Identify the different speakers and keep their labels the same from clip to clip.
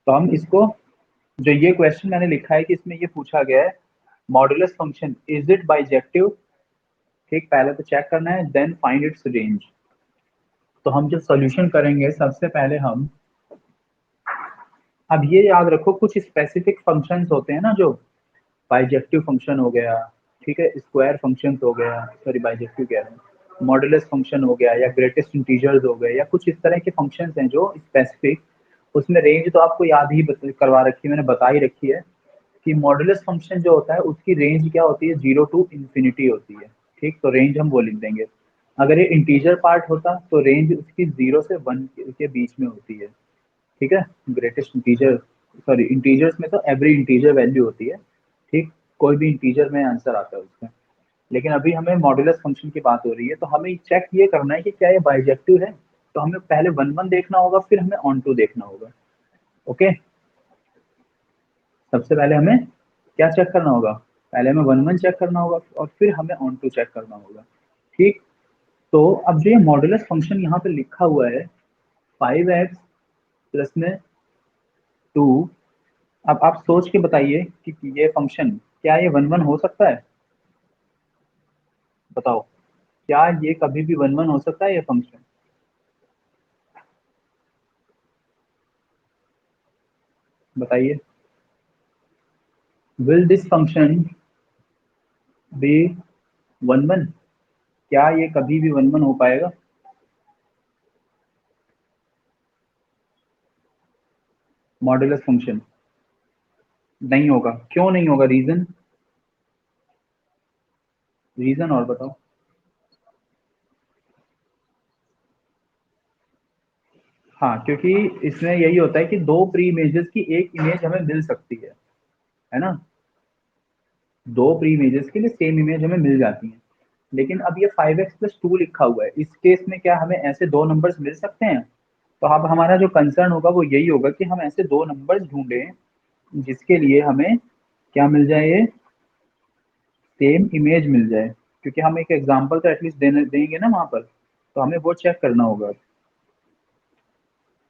Speaker 1: तो हम इसको, जो ये क्वेश्चन मैंने लिखा है कि इसमें ये पूछा गया है modulus function is it bijective, ठीक, पहले तो चेक करना है, देन फाइंड इट्स रेंज। तो हम जब सॉल्यूशन करेंगे सबसे पहले हम, अब ये याद रखो कुछ स्पेसिफिक फंक्शंस होते हैं ना, जो बाइजेक्टिव फंक्शन हो गया, ठीक है, स्क्वायर फंक्शन हो गया, सॉरी बाइजेक्टिव कह रहा हूँ, मॉडुलस फंक्शन हो गया, या ग्रेटेस्ट इंटीजर्स हो गए, या कुछ इस तरह के फंक्शंस हैं जो स्पेसिफिक, उसमें रेंज तो आपको याद ही करवा रखी है, मैंने बता ही रखी है कि मॉडुलस फंक्शन जो होता है उसकी रेंज क्या होती है, 0 to इंफिनिटी होती है, ठीक, तो रेंज हम वो लिख देंगे। अगर ये इंटीजर पार्ट होता तो रेंज उसकी 0 से 1 के बीच में होती है, ठीक है, ग्रेटेस्ट इंटीजर, सॉरी इंटीजर्स में तो एवरी इंटीजर वैल्यू होती है, ठीक, कोई भी इंटीजर में आंसर आता है उसका। लेकिन अभी हमें मॉडुलस फंक्शन की बात हो रही है, तो हमें चेक ये करना है कि क्या ये बाइजेक्टिव है। तो हमें पहले वन वन देखना होगा, फिर हमें ऑन टू देखना होगा। ओके, सबसे पहले हमें क्या चेक करना होगा, पहले हमें वन वन चेक करना होगा और फिर हमें ऑन टू चेक करना होगा, ठीक। तो अब जो ये मॉडुलस फंक्शन यहाँ पे लिखा हुआ है 5x प्लस में 2, अब आप सोच के बताइए कि ये फंक्शन क्या ये वन वन हो सकता है, बताओ, क्या ये कभी भी वन वन हो सकता है ये फंक्शन, बताइए, will this function be one one, क्या ये कभी भी वन वन हो पाएगा, मॉडुलस फंक्शन नहीं होगा, क्यों नहीं होगा, रीजन, रीजन और बताओ। हाँ, क्योंकि इसमें यही होता है कि दो प्री इमेजेस की एक इमेज हमें मिल सकती है ना, दो प्री इमेजेस के लिए सेम इमेज हमें मिल जाती है। लेकिन अब ये 5x+2 लिखा हुआ है, इस केस में क्या हमें ऐसे दो नंबर्स मिल सकते हैं, तो अब हमारा जो कंसर्न होगा वो यही होगा कि हम ऐसे दो नंबर्स ढूंढें जिसके लिए हमें क्या मिल जाए, ये सेम इमेज मिल जाए, क्योंकि हम एक एग्जांपल तो एटलीस्ट देने देंगे ना वहां पर, तो हमें वो चेक करना होगा।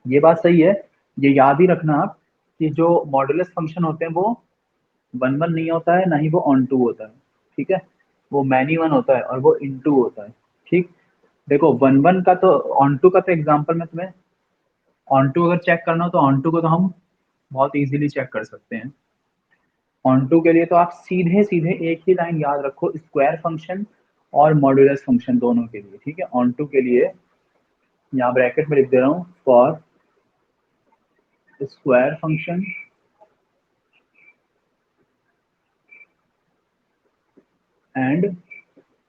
Speaker 1: ये बात सही है, ये याद ही रखना आप कि जो मॉडुलस फंक्शन होते हैं वो वन वन नहीं होता है, ना ही वो ऑन टू होता है, ठीक है, वो मैनी वन होता है और वो इन टू होता है, ठीक। देखो वन वन का तो, ऑन टू का तो एग्जांपल में तुम्हें, ऑन टू अगर चेक करना हो तो ऑन टू को तो हम बहुत इजीली चेक कर सकते हैं। ऑन टू के लिए तो आप सीधे सीधे एक ही लाइन याद रखो, स्क्वायर फंक्शन और मॉड्यूलस फंक्शन दोनों के लिए, ठीक है, ऑन टू के लिए यहाँ ब्रैकेट में लिख दे रहा हूँ for square function and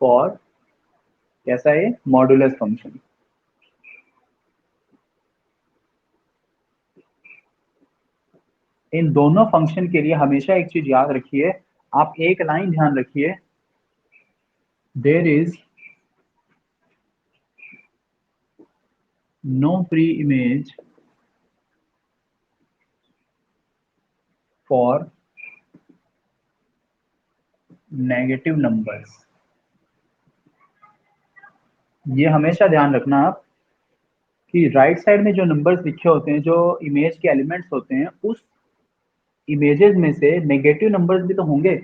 Speaker 1: for कैसा है मॉड्यूलस फंक्शन। इन दोनों फंक्शन के लिए हमेशा एक चीज याद रखिए, आप एक लाइन ध्यान रखिए, there is no pre image for negative numbers. ये हमेशा ध्यान रखना आप कि राइट साइड में जो नंबर्स लिखे होते हैं, जो इमेज के एलिमेंट्स होते हैं, उस इमेजेस में से नेगेटिव नंबर्स भी तो होंगे,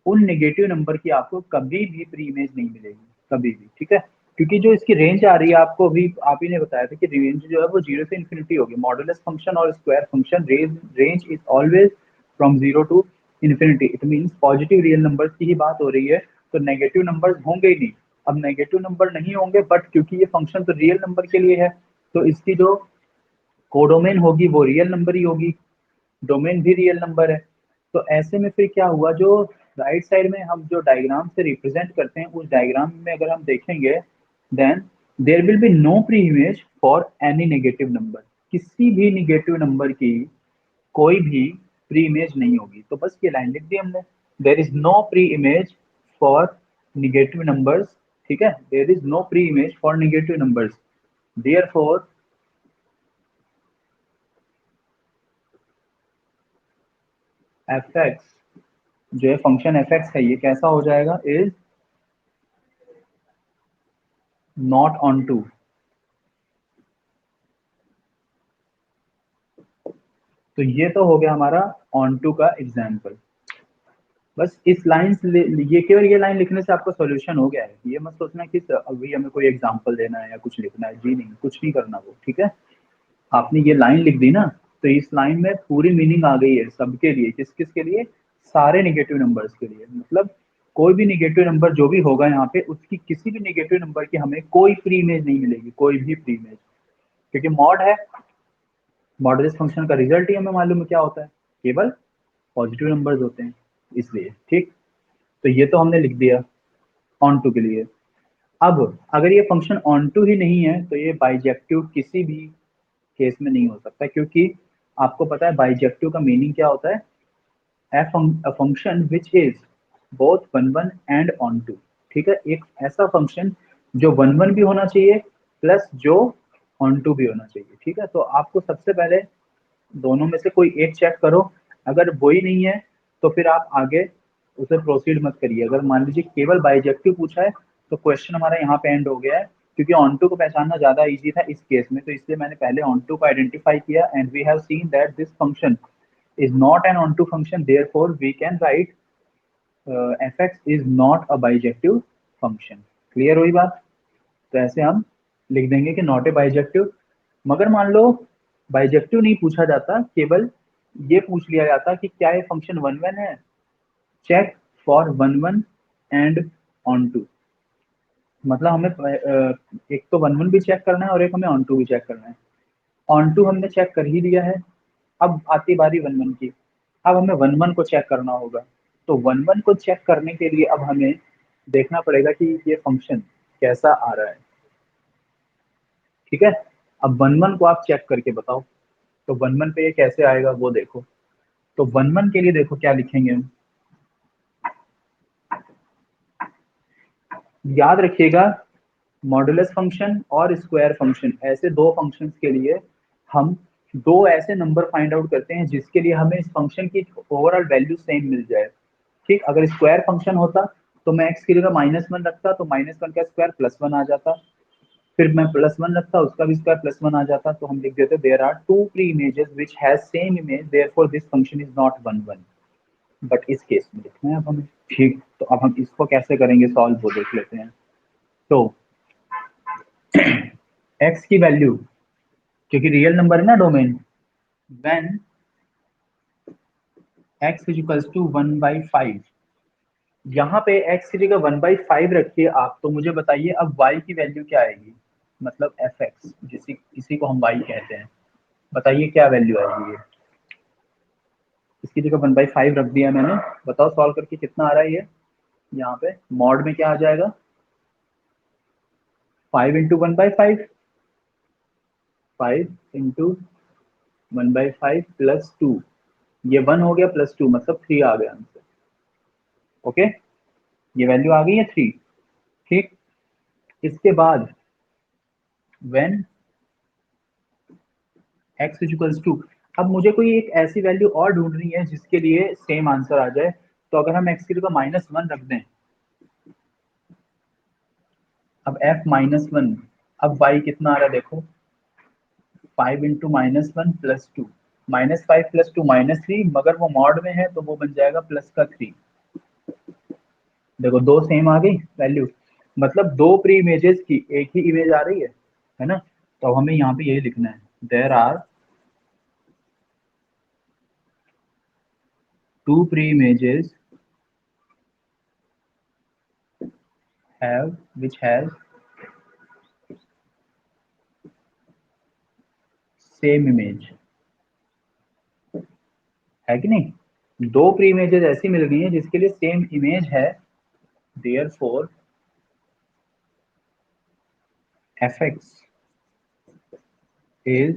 Speaker 1: उन नेगेटिव नंबर की आपको कभी भी प्री इमेज नहीं मिलेगी, कभी भी, ठीक है, क्योंकि जो इसकी रेंज आ रही है, आपको अभी आप ही ने बताया था कि रेंज जो है वो 0 से इंफिनिटी होगी, मॉडुलस फंक्शन और square function range range is always from 0 to infinity, it means positive real numbers की ही बात हो रही है, तो नेगेटिव नंबर्स होंगे ही नहीं। अब नेगेटिव नंबर नहीं होंगे, बट क्योंकि ये फंक्शन तो रियल नंबर के लिए है, तो इसकी जो कोडोमेन होगी वो रियल नंबर ही होगी, डोमेन भी रियल नंबर है। तो ऐसे में फिर क्या हुआ, जो राइट साइड में हम जो डायग्राम से रिप्रेजेंट करते हैं, उस डायग्राम में अगर हम देखेंगे, then there will be no pre image for any negative number, किसी भी नेगेटिव नंबर की कोई भी प्री इमेज नहीं होगी। तो बस ये लाइन लिख दी हमने, there is no pre image for negative numbers, ठीक है, there is no pre image for negative numbers, therefore f x, जो है फंक्शन एफ एक्स है, ये कैसा हो जाएगा, इज नॉट ऑन टू। तो ये तो हो गया हमारा ऑन टू का एग्जाम्पल। बस इस लाइन से ये केवल ये लाइन लिखने से आपका सॉल्यूशन हो गया है। ये मत सोचना कि अभी हमें कोई एग्जाम्पल देना है या कुछ लिखना है, जी नहीं, कुछ नहीं करना वो, ठीक है। आपने ये लाइन लिख दी ना, तो इस लाइन में पूरी मीनिंग आ गई है सबके लिए। किस किस के लिए? सारे निगेटिव नंबर्स के लिए। मतलब कोई भी निगेटिव नंबर जो भी होगा यहाँ पे, उसकी किसी भी निगेटिव नंबर की हमें कोई फ्री इमेज नहीं मिलेगी, कोई भी फ्री इमेज, क्योंकि मॉड है। मॉडुलस फंक्शन का रिजल्ट ही हमें मालूम है क्या होता है, केवल पॉजिटिव नंबर्स होते हैं, इसलिए। ठीक, तो ये तो हमने लिख दिया ऑन टू के लिए। अब अगर ये फंक्शन ऑन टू ही नहीं है तो ये बाइजेक्टिव किसी भी केस में नहीं हो सकता, क्योंकि आपको पता है बाइजेक्टिव का मीनिंग क्या होता है? a function which is both one one and onto. ठीक है, एक ऐसा फंक्शन जो वन वन भी होना चाहिए प्लस जो ऑन टू भी होना चाहिए। ठीक है, तो आपको सबसे पहले दोनों में से कोई एक चेक करो। अगर वो ही नहीं है तो फिर आप आगे उसे प्रोसीड मत करिए। अगर मान लीजिए केवल बाइजेक्टिव पूछा है तो क्वेश्चन हमारा यहाँ पे एंड हो गया है, क्योंकि ऑन टू को पहचानना ज्यादा इजी था इस केस में, तो इसलिए मैंने पहले ऑन टू को आइडेंटिफाई किया and we have seen that this function is not an onto function, therefore we can write fx is not a bijective function। Clear हुई बात? तो ऐसे हम लिख देंगे कि नॉट ए बाइजेक्टिव। मगर मान लो बाइजेक्टिव नहीं पूछा जाता, केवल ये पूछ लिया जाता कि क्या ये फंक्शन वन वन है, check for one one and onto. मतलब हमें एक तो वन वन भी चेक करना है और एक हमें ऑन टू भी चेक करना है। ऑन टू हमने चेक कर ही दिया है, अब आती बारी वन वन की। अब हमें वन वन को चेक करना होगा। तो वन वन को चेक करने के लिए अब हमें देखना पड़ेगा कि ये फंक्शन कैसा आ रहा है। ठीक है, अब वन वन को आप चेक करके बताओ, तो वन वन पे ये कैसे आएगा वो देखो। तो वन वन के लिए देखो क्या लिखेंगे हम। याद रखिएगा, मॉडुलस फंक्शन और स्क्वायर फंक्शन, ऐसे दो फंक्शंस के लिए हम दो ऐसे नंबर फाइंड आउट करते हैं जिसके लिए हमें इस फंक्शन की ओवरऑल वैल्यू सेम मिल जाए। ठीक, अगर स्क्वायर फंक्शन होता तो मैं एक्स की जगह माइनस वन रखता, तो माइनस वन का स्क्वायर प्लस वन आ जाता। फिर मैं प्लस वन रखता, उसका भी स्क्वायर प्लस वन आ जाता। तो हम लिख देते there are two pre images which has same image, therefore this function is not one one. But इस केस में लिखना है अब हमें। ठीक, तो अब हम इसको कैसे करेंगे सॉल्व, वो देख लेते हैं। तो x की वैल्यू, क्योंकि रियल नंबर है ना domain, when x is equals to one by five, यहाँ पे x की जगह वन बाई फाइव रखिए आप। तो मुझे बताइए अब y की वैल्यू क्या आएगी, मतलब fx, जिसी इसी को हम y कहते हैं। बताइए क्या वैल्यू आएगी ये। इसकी जगह वन बाई फाइव रख दिया मैंने, बताओ सॉल्व करके कितना आ रहा है ये। यहाँ पे मॉड में क्या आ जाएगा, five into one by five, five into one by five plus two, ये वन हो गया प्लस टू, मतलब थ्री आ गया आंसर। ओके, ये वैल्यू आ गई है थ्री। ठीक, इसके बाद व्हेन x इक्वल्स टू, अब मुझे कोई एक ऐसी वैल्यू और ढूंढनी है जिसके लिए सेम आंसर आ जाए। तो अगर हम x की जगह माइनस वन रख दें, अब f माइनस वन, अब y कितना आ रहा है देखो, five into minus one plus two, minus five plus two minus three, मगर वो मॉड में है तो वो बन जाएगा प्लस का थ्री। देखो दो सेम आ गई वैल्यू, मतलब दो प्री इमेजेस की एक ही इमेज आ रही है ना। तो हमें यहाँ पे यही लिखना है, there are two pre images have which has same image, है कि नहीं? दो प्री इमेजेस ऐसी मिल गई हैं जिसके लिए सेम इमेज है, therefore fx is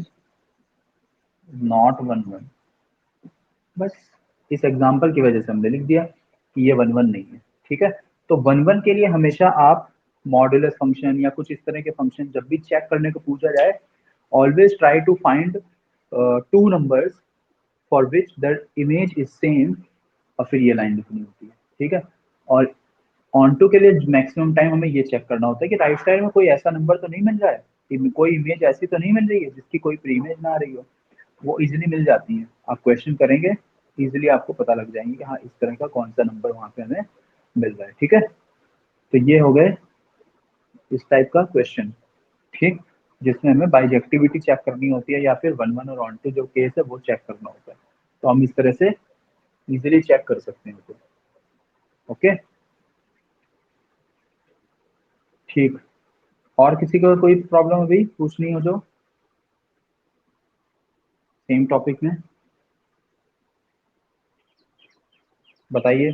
Speaker 1: not one one. बस इस एग्जांपल की वजह से हमने लिख दिया कि ये वन वन नहीं है। ठीक है, तो वन वन के लिए हमेशा आप मॉड्यूलस फंक्शन या कुछ इस तरह के फंक्शन जब भी चेक करने को पूछा जाए, always try to find two numbers for which the image is same, और फिर ये लाइन लिखनी होती है। ठीक है, और ऑन टू के लिए मैक्सिमम टाइम हमें ये चेक करना होता है कि राइट साइड में कोई ऐसा नंबर तो नहीं मिल रहा है, कि कोई इमेज ऐसी तो नहीं मिल रही है जिसकी कोई प्री इमेज ना आ रही हो। वो इजीली मिल जाती हैं। आप क्वेश्चन करेंगे इजीली आपको पता लग जाएंगे कि हाँ इस तरह का कौन सा नंबर वहाँ पे हमें मिल रहा है। ठीक है, तो ये हो गए इस टाइप का क्वेश्चन। ठीक, जिसमें हमें बाइजेक्टिविटी चेक करनी होती है या फिर वन वन और ऑन टू जो केस है वो चेक करना होता है। तो हम इस तरह से इजीली चेक कर सकते हैं उसको। ओके, ठीक। और किसी को कोई प्रॉब्लम अभी पूछनी हो जो सेम टॉपिक में, बताइए।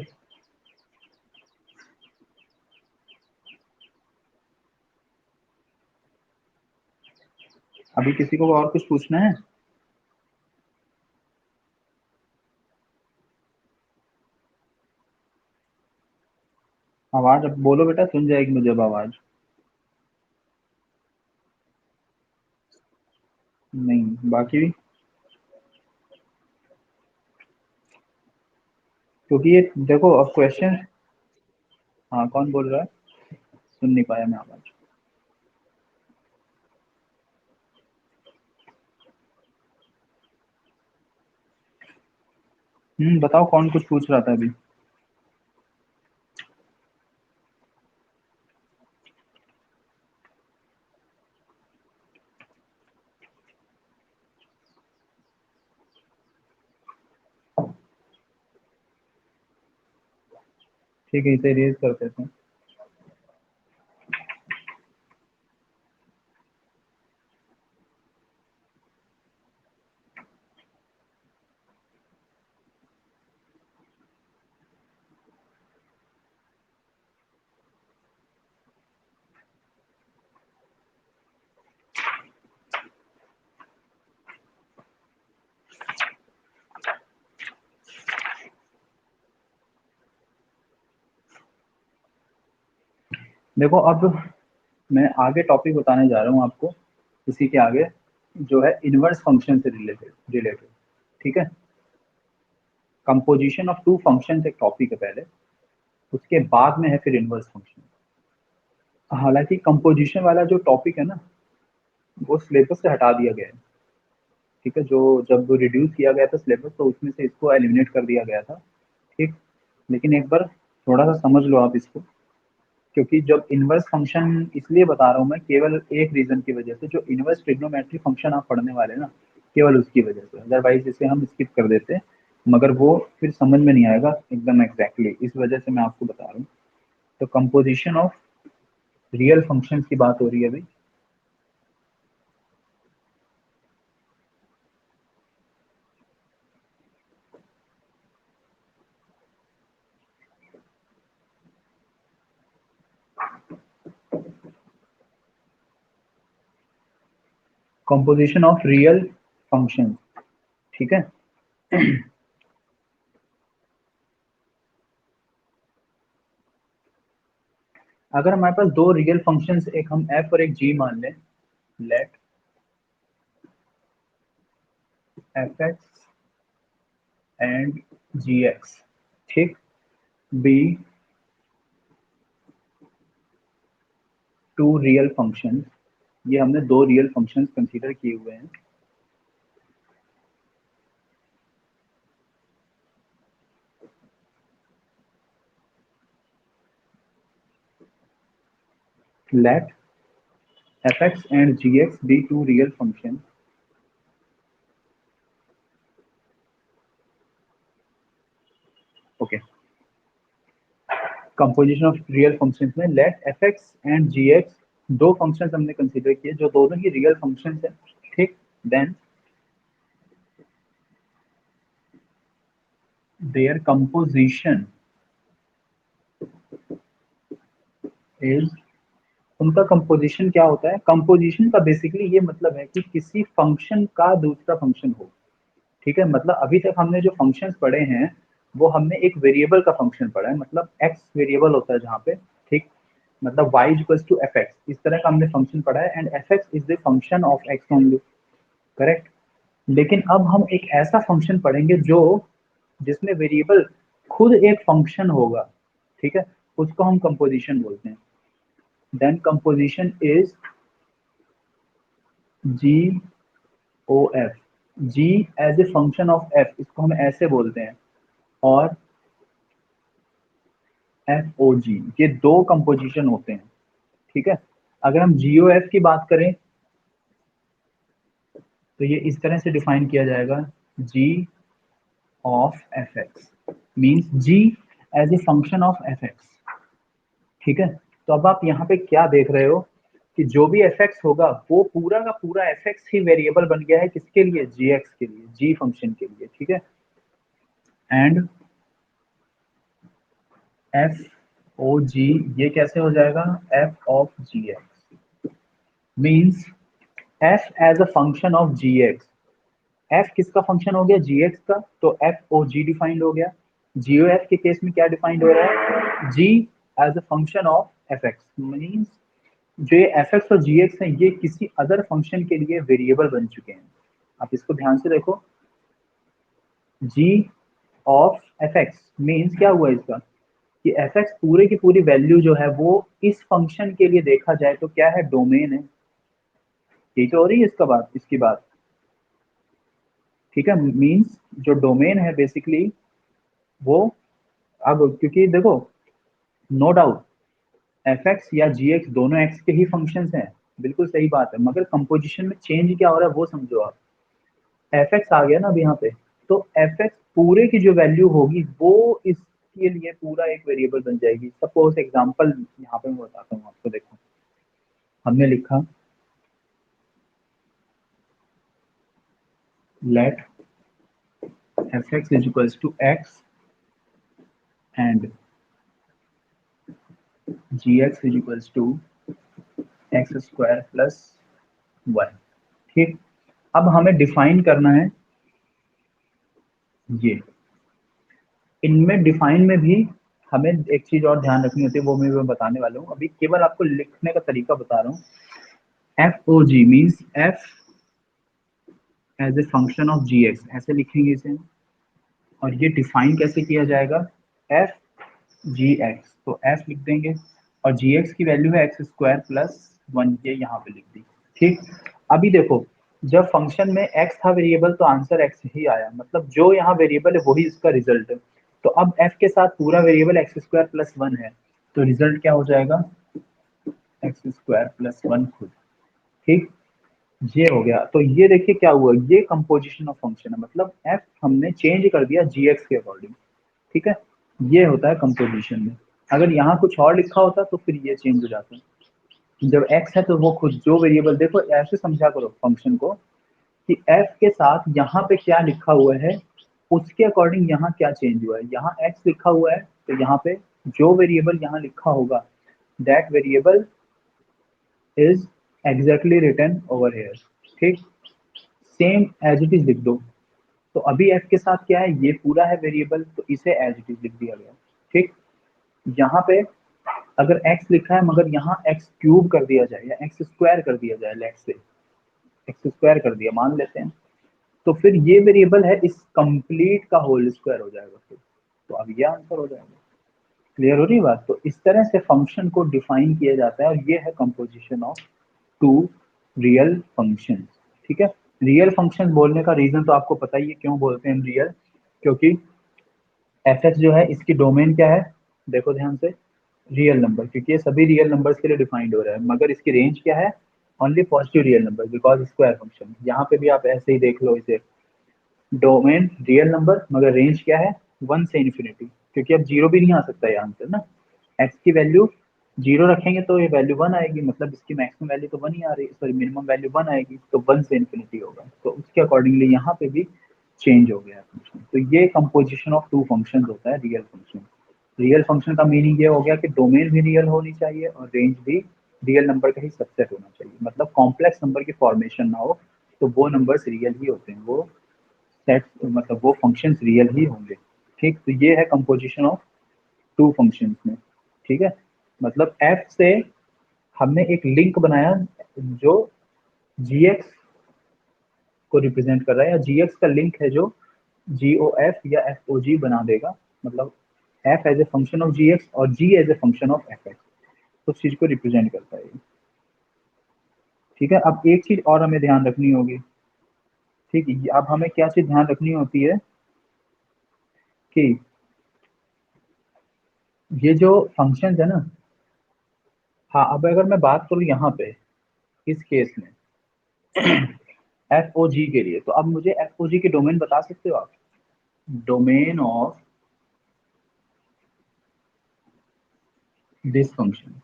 Speaker 1: अभी किसी को और कुछ पूछना है? आवाज अब बोलो बेटा, सुन जाएगी मुझे अब आवाज। नहीं, बाकी भी क्योंकि ये देखो अब क्वेश्चन। हाँ, कौन बोल रहा है? सुन नहीं पाया मैं आवाज। बताओ कौन कुछ पूछ रहा था अभी। ठीक है, इसे रेज कर देते हैं। देखो अब मैं आगे टॉपिक बताने जा रहा हूँ आपको, इसी के आगे जो है इनवर्स फंक्शन से रिलेटेड रिलेटेड। ठीक है, कंपोजिशन ऑफ टू फंक्शन एक टॉपिक है पहले, उसके बाद में है फिर इनवर्स फंक्शन। हालांकि कंपोजिशन वाला जो टॉपिक है ना वो सिलेबस से हटा दिया गया है। ठीक है, जो जब रिड्यूस किया गया था सिलेबस तो उसमें से इसको एलिमिनेट कर दिया गया था। ठीक, लेकिन एक बार थोड़ा सा समझ लो आप इसको, क्योंकि जब इनवर्स फंक्शन इसलिए बता रहा हूँ मैं केवल एक रीजन की वजह से, जो इनवर्स ट्रिग्नोमेट्री फंक्शन आप पढ़ने वाले हैं ना केवल उसकी वजह से, अदरवाइज इसे हम स्किप कर देते हैं, मगर वो फिर समझ में नहीं आएगा एकदम एग्जैक्टली, इस वजह से मैं आपको बता रहा हूँ। तो कंपोजिशन ऑफ रियल फंक्शंस की बात हो रही है अभी। Composition of real function. ठीक है, अगर हमारे पास दो रियल फंक्शंस, एक हम एफ और एक जी मान लें, late f x and g x, ठीक, बी टू रियल फंक्शंस, ये हमने दो रियल फंक्शंस कंसीडर किए हुए हैं। Late f x and g x B to real function. Okay, composition of real functions में late f x and g x दो functions हमने कंसीडर किए जो दोनों ही रियल फंक्शंस हैं। ठीक, देन देयर कंपोजिशन इज, उनका कंपोजिशन क्या होता है? कंपोजिशन का बेसिकली ये मतलब है कि किसी फंक्शन का दूसरा फंक्शन हो। ठीक है, मतलब अभी तक हमने जो फंक्शंस पढ़े हैं वो हमने एक वेरिएबल का फंक्शन पढ़ा है, मतलब एक्स वेरिएबल होता है जहाँ पे। ठीक, मतलब y equals to f x, इस तरह का हमने फंक्शन पढ़ा है, and f x is the function of x only. Correct. लेकिन अब हम एक ऐसा फंक्शन पढ़ेंगे जो जिसमें वेरिएबल खुद एक फंक्शन होगा। ठीक है, उसको हम कंपोजिशन बोलते हैं। Then composition is g o f. G as a function of f, इसको हम ऐसे बोलते हैं, और एफ ओ जी, ये दो कंपोजिशन होते हैं। ठीक है, अगर हम जी ओ एफ की बात करें तो ये इस तरह से डिफाइन किया जाएगा, g of f x means g as a function of f x. ठीक है, तो अब आप यहाँ पे क्या देख रहे हो कि जो भी एफ एक्स होगा वो पूरा का पूरा एफ एक्स ही वेरिएबल बन गया है, किसके लिए, जी एक्स के लिए, जी फंक्शन के लिए। ठीक है, एंड एफ ओ जी ये कैसे हो जाएगा, F of g x means f as a function of g x. F किसका फंक्शन हो गया, जी एक्स का, तो एफ ओ जी डिफाइंड हो गया। जी ओ एफ के केस में क्या डिफाइंड हो रहा है, g as a function of f x means जो ये एफ एक्स और जी एक्स है ये किसी अदर फंक्शन के लिए वेरिएबल बन चुके हैं। आप इसको ध्यान से देखो, जी ऑफ एफ एक्स मीन्स क्या हुआ इसका, कि एफ एक्स पूरे की पूरी वैल्यू जो है वो इस फंक्शन के लिए देखा जाए तो क्या है, डोमेन है। यही तो हो रही है इसका बात, इसकी बात। ठीक है, मीन्स जो डोमेन है बेसिकली वो, अब क्योंकि देखो, नो डाउट एफ एक्स या जी एक्स दोनों एक्स के ही फंक्शंस हैं, बिल्कुल सही बात है, मगर कंपोजिशन में चेंज क्या हो रहा है वो समझो आप। एफ एक्स आ गया ना अभी यहाँ पे, तो एफ एक्स पूरे की जो वैल्यू होगी वो इसके लिए पूरा एक वेरिएबल बन जाएगी। सपोज एग्जांपल यहाँ पे मैं बताता हूँ आपको, देखो हमने लिखा let f x is equals to x and g x is equals to x square plus one. ठीक, अब हमें डिफाइन करना है ये, इनमें डिफाइन में भी हमें एक चीज और ध्यान रखनी होती है, वो मैं बताने वाला हूँ, अभी केवल आपको लिखने का तरीका बता रहा हूँ। F o g means f as a function of g x, ऐसे लिखेंगे इसे। और ये डिफाइन कैसे किया जाएगा, एफ जी एक्स, तो एफ लिख देंगे, और जी एक्स की वैल्यू है एक्स स्क्वायर प्लस वन, ये यहाँ पे लिख दी। ठीक, अभी देखो, जब फंक्शन में एक्स था वेरिएबल तो आंसर एक्स ही आया, मतलब जो यहाँ वेरिएबल है वही इसका रिजल्ट है। तो अब एफ के साथ पूरा variable x square plus one है, तो रिजल्ट क्या हो जाएगा, एक्स स्क्वायर प्लस वन खुद। ठीक, ये हो गया। तो ये देखिए क्या हुआ, ये कंपोजिशन ऑफ फंक्शन है, मतलब एफ हमने चेंज कर दिया जी एक्स के अकॉर्डिंग। ठीक है, ये होता है कंपोजिशन में। अगर यहाँ कुछ और लिखा होता तो फिर ये चेंज हो जाता। जब एक्स है तो वो खुद जो वेरिएबल, देखो ऐसे समझा करो फंक्शन को, कि एफ के साथ यहाँ पे क्या लिखा हुआ है उसके अकॉर्डिंग यहाँ क्या चेंज हुआ है। यहाँ एक्स लिखा हुआ है तो यहाँ पे जो वेरिएबल यहाँ लिखा होगा that variable is exactly written over here. ठीक, सेम एज इट इज लिख दो। तो अभी एफ के साथ क्या है, ये पूरा है वेरिएबल तो इसे एज इट इज लिख दिया गया। ठीक, यहाँ पे अगर x लिखा है मगर यहाँ x क्यूब कर दिया जाए या x स्क्वायर कर दिया जाए, लेट्स से x स्क्वायर कर दिया मान लेते हैं, तो फिर ये वेरिएबल है इस कंप्लीट का होल स्क्वायर हो जाएगा फिर, तो अब ये आंसर हो जाएगा। क्लियर हो रही बात, तो इस तरह से फंक्शन को डिफाइन किया जाता है, और ये है composition of two real function. ठीक है, रियल फंक्शन बोलने का रीजन तो आपको पता ही है क्यों बोलते हैं रियल, क्योंकि एफ एक्स जो है इसकी डोमेन क्या है, देखो ध्यान से, रियल नंबर, क्योंकि ये सभी रियल नंबर्स के लिए डिफाइंड हो रहा है, मगर इसकी रेंज क्या है, only positive real number because square function. यहाँ पे भी आप ऐसे ही देख लो इसे, डोमेन रियल नंबर मगर रेंज क्या है, वन से इन्फिनिटी, क्योंकि अब जीरो भी नहीं आ सकता है आंसर ना, एक्स की वैल्यू जीरो रखेंगे तो ये वैल्यू वन आएगी, मतलब इसकी मैक्सिमम वैल्यू तो वन ही आ रही, सॉरी मिनिमम वैल्यू वन आएगी, तो वन से इन्फिनिटी होगा, तो उसके अकॉर्डिंगली यहाँ पे भी चेंज हो गया फंक्शन। तो ये कंपोजिशन ऑफ टू फंक्शन होता है रियल फंक्शन। रियल फंक्शन का मीनिंग ये हो गया कि डोमेन भी रियल होनी चाहिए और रेंज भी रियल नंबर का ही सबसेट होना चाहिए, मतलब कॉम्प्लेक्स नंबर की फॉर्मेशन ना हो, तो वो नंबर्स रियल ही होते हैं, वो सेट मतलब वो फंक्शंस रियल ही होंगे। ठीक, तो ये है कंपोजिशन ऑफ टू फंक्शंस में। ठीक है, मतलब एफ से हमने एक लिंक बनाया जो जी एक्स को रिप्रेजेंट कर रहा है, या जी एक्स का लिंक है जो जी ओ एफ या एफ ओ जी बना देगा, मतलब f as a function of g x और g as a function of f x, उस चीज को रिप्रेजेंट करता है ये। ठीक है, अब एक चीज और हमें ध्यान रखनी होगी, ठीक है, अब हमें क्या चीज ध्यान रखनी होती है कि ये जो फंक्शन है ना, हाँ अब अगर मैं बात करूँ यहाँ पे इस केस में एफ ओ जी के लिए, तो अब मुझे एफ ओ जी के डोमेन बता सकते हो आप? Domain of this function,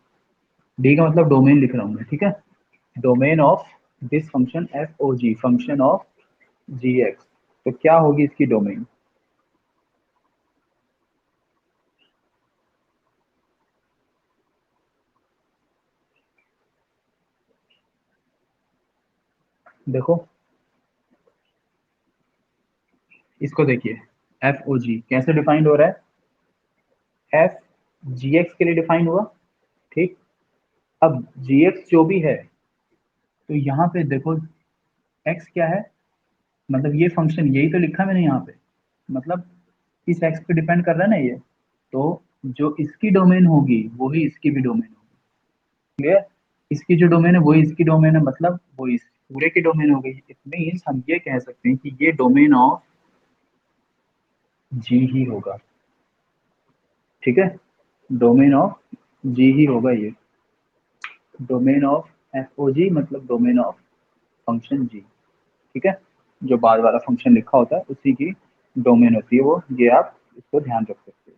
Speaker 1: D का मतलब डोमेन लिख रहा हूँ मैं, ठीक है। Domain of this function f o g, function of g x, तो क्या होगी इसकी डोमेन? देखो इसको देखिए, एफ ओ जी कैसे डिफाइंड हो रहा है? एफ जी एक्स के लिए डिफाइन हुआ, ठीक। अब जी एक्स जो भी है, तो यहाँ पे देखो एक्स क्या है, मतलब ये फंक्शन यही तो लिखा मैंने यहाँ पे, मतलब इस एक्स पे डिपेंड कर रहा है ना ये, तो जो इसकी डोमेन होगी वही इसकी भी डोमेन होगी, क्लियर। इसकी जो डोमेन है वही इसकी डोमेन है, मतलब वो इस पूरे की डोमेन हो गई। इट मीन्स हम ये कह सकते हैं कि ये डोमेन ऑफ जी ही होगा, ठीक है। डोमेन ऑफ जी ही होगा ये, डोमेन ऑफ एफ ओ जी मतलब डोमेन ऑफ फंक्शन जी, ठीक है। जो बाद वाला फंक्शन लिखा होता है उसी की डोमेन होती है वो, ये आप इसको ध्यान रख सकते हो।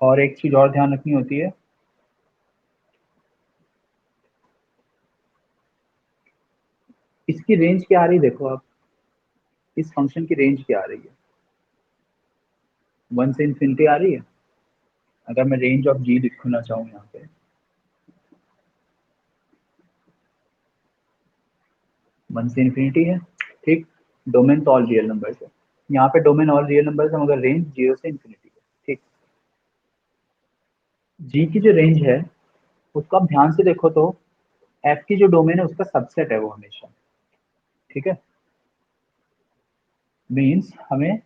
Speaker 1: और एक चीज और ध्यान रखनी होती है, इसकी रेंज क्या आ रही है देखो आप, इस फंक्शन की रेंज क्या आ रही है? 1 से इन्फिनिटी आ रही है। अगर मैं रेंज ऑफ जी लिखना चाहूँ यहाँ पे, 1 से इन्फिनिटी है, ठीक। डोमेन तो ऑल रियल नंबर्स है, यहाँ पे डोमेन ऑल रियल नंबर्स है, मगर रेंज 0 से इन्फिनिटी है, ठीक। जी की जो रेंज है उसको आप ध्यान से देखो तो एफ की जो डोमेन है उसका सबसेट है वो हमेशा, ठीक है। मीन्स हमें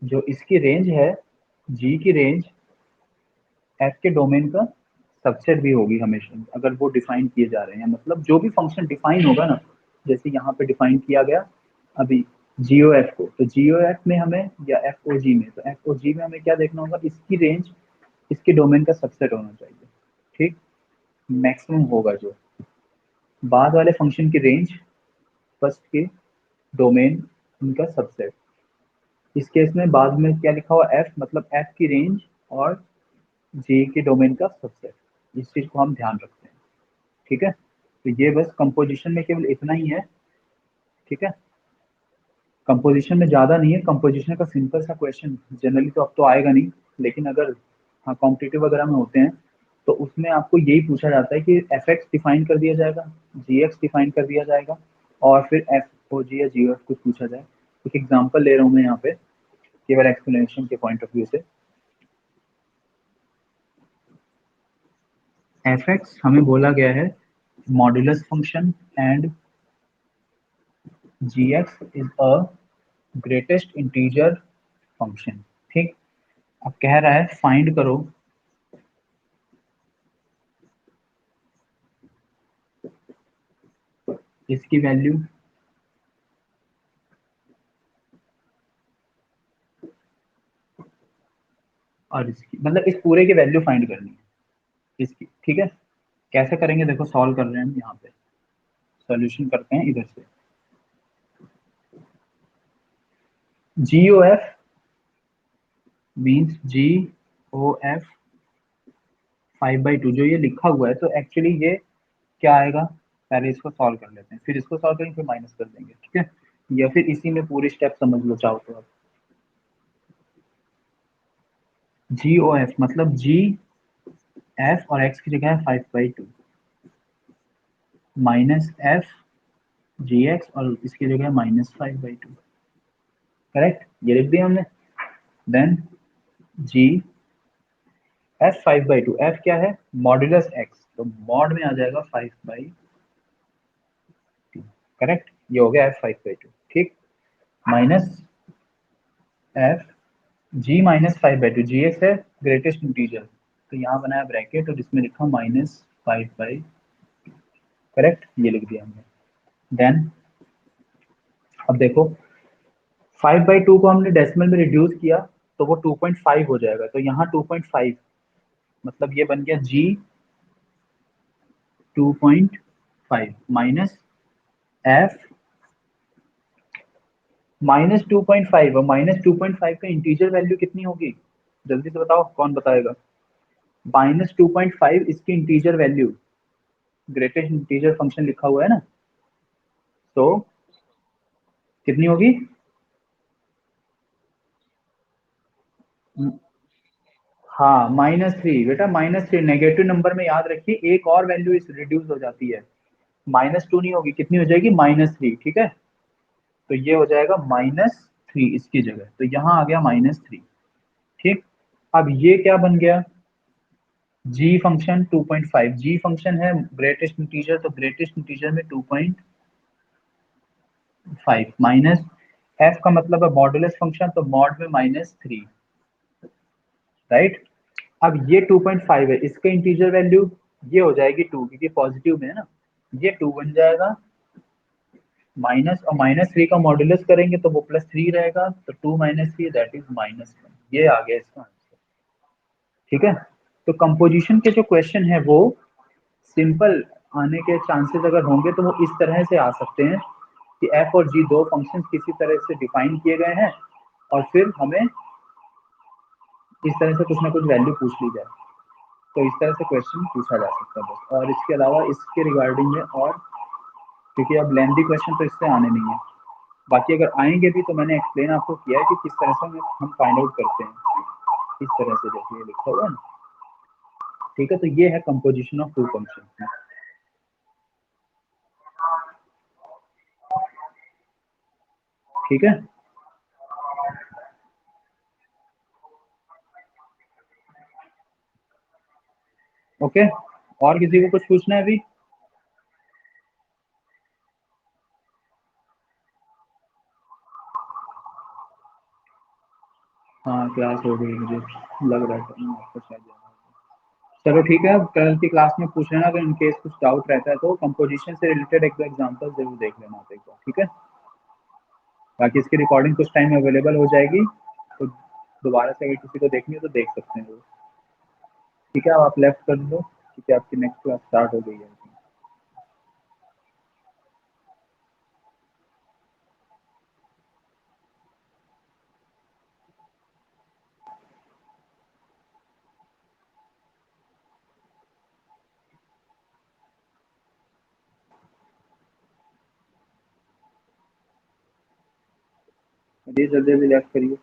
Speaker 1: जो इसकी रेंज है, जी की रेंज एफ के डोमेन का सबसेट भी होगी हमेशा, अगर वो डिफाइन किए जा रहे हैं, मतलब जो भी फंक्शन डिफाइन होगा ना, जैसे यहाँ पे डिफाइन किया गया अभी जीओ एफ को, तो जीओ एफ में हमें या एफ ओ जी में, तो एफ ओ जी में हमें क्या देखना होगा, इसकी रेंज इसके डोमेन का सबसेट होना चाहिए, ठीक। मैक्सिमम होगा जो बाद वाले फंक्शन की रेंज, फर्स्ट के डोमेन उनका सबसेट, इस केस में बाद में क्या लिखा हुआ एफ मतलब एफ की रेंज और जे के डोमेन का सबसेट, इस चीज को हम ध्यान रखते हैं, ठीक है। तो ये बस कंपोजिशन में केवल इतना ही है, ठीक है। कंपोजिशन में ज्यादा नहीं है, कंपोजिशन का सिंपल सा क्वेश्चन जनरली तो अब तो आएगा नहीं, लेकिन अगर हाँ कॉम्पिटिटिव वगैरह में होते हैं तो उसमें आपको यही पूछा जाता है कि एफ एक्स डिफाइन कर दिया जाएगा, जी एक्स डिफाइन कर दिया जाएगा, और फिर एफ ओ जी या जी एफ कुछ पूछा जाए। एक एग्जाम्पल ले रहा हूँ मैं यहाँ पे केवल एक्सप्लेनेशन के पॉइंट ऑफ व्यू से। एफ एक्स हमें बोला गया है modulus function and g x is a greatest integer function, ठीक। अब कह रहा है फाइंड करो इसकी वैल्यू, और इसकी मतलब इस पूरे की वैल्यू फाइंड करनी है इसकी, ठीक है। कैसे करेंगे देखो, सॉल्व कर रहे हैं हम यहाँ पे, सॉल्यूशन करते हैं इधर से। जी ओ एफ मीन्स जी ओ एफ 5/2 जो ये लिखा हुआ है, तो एक्चुअली ये क्या आएगा, पहले इसको सॉल्व कर लेते हैं, फिर इसको सॉल्व करेंगे, फिर माइनस कर देंगे, ठीक है। या फिर इसी में पूरी स्टेप समझ लो चाहो तो आप। जी ओ एफ मतलब जी एफ और एक्स की जगह है 5/2, माइनस एफ जी एक्स और इसकी जगह है -5/2, करेक्ट, ये लिख दिया हमने। देन जी एफ 5/2, एफ क्या है, मॉड्यूलस एक्स, तो मॉड में आ जाएगा 5/2, करेक्ट, ये हो गया एफ 5/2, ठीक। Minus f g minus five by two, g x है ग्रेटेस्ट इंटीजर, तो यहाँ बनाया ब्रैकेट और इसमें लिखा माइनस फाइव बाई, करेक्ट, ये लिख दिया हमने। देन अब देखो 5/2 को हमने डेसिमल में रिड्यूस किया तो वो 2.5 हो जाएगा, तो यहाँ 2.5 मतलब ये बन गया जी 2.5 माइनस एफ -2.5, और -2.5 का इंटीजर वैल्यू कितनी होगी, जल्दी से बताओ, कौन बताएगा। -2.5 इसकी integer value, greatest integer function लिखा हुआ है ना, तो कितनी होगी। हाँ -3 बेटा, -3 नेगेटिव नंबर में याद रखिए एक और वैल्यू इस रिड्यूस हो जाती है, -2 नहीं होगी, कितनी हो जाएगी -3, ठीक है। तो ये हो जाएगा -3 इसकी जगह, तो यहाँ आ गया -3, ठीक। अब ये क्या बन गया, जी फंक्शन 2.5, जी फंक्शन है ग्रेटेस्ट इंटीजर, तो ग्रेटेस्ट इंटीजर में 2.5 माइनस एफ का मतलब है मॉडुलस फंक्शन, तो मॉड में -3, राइट। अब ये 2.5 है, इसका इंटीजर वैल्यू ये हो जाएगी 2, क्योंकि पॉजिटिव में है ना, ये 2 बन जाएगा, माइनस और -3 का मॉडुलस करेंगे तो वो +3 रहेगा, तो 2 - 3 दैट इज -1, ये आ गया इसका आंसर, ठीक है। तो कंपोजिशन के जो क्वेश्चन है वो सिंपल आने के चांसेस अगर होंगे तो वो इस तरह से आ सकते हैं कि एफ और जी दो फंक्शंस किसी तरह से डिफाइन किए गए हैं और फिर हमें इस तरह से कुछ ना कुछ वैल्यू पूछ ली जाए, तो इस तरह से क्वेश्चन पूछा जा सकता है बस, और इसके अलावा इसके रिगार्डिंग में और, क्योंकि अब लेंथी क्वेश्चन तो इससे आने नहीं है, बाकी अगर आएंगे भी तो मैंने एक्सप्लेन आपको किया है कि किस तरह से हम फाइंड आउट करते हैं, इस तरह से जैसे ये लिखा हुआ है ना, ठीक है। तो ये है कंपोजिशन ऑफ टू फंक्शन, ठीक है। ओके, और किसी को कुछ पूछना है अभी। हाँ क्लास हो गई, मुझे लग रहा है आपको शायद याद है। चलो ठीक है, कल की क्लास में पूछ लेना, अगर इनकेस कुछ डाउट रहता है तो कंपोजिशन से रिलेटेड एक दो एग्जांपल जरूर देख लेना आप एक बार, ठीक है। बाकी इसकी रिकॉर्डिंग कुछ टाइम में अवेलेबल हो जाएगी, तो दोबारा से अगर किसी को देखनी हो तो देख सकते हैं वो, ठीक है। अब आप लेफ्ट कर लो क्योंकि आपकी नेक्स्ट क्लास स्टार्ट हो गई है। जल्दी जल्दी लेफ्ट करिए।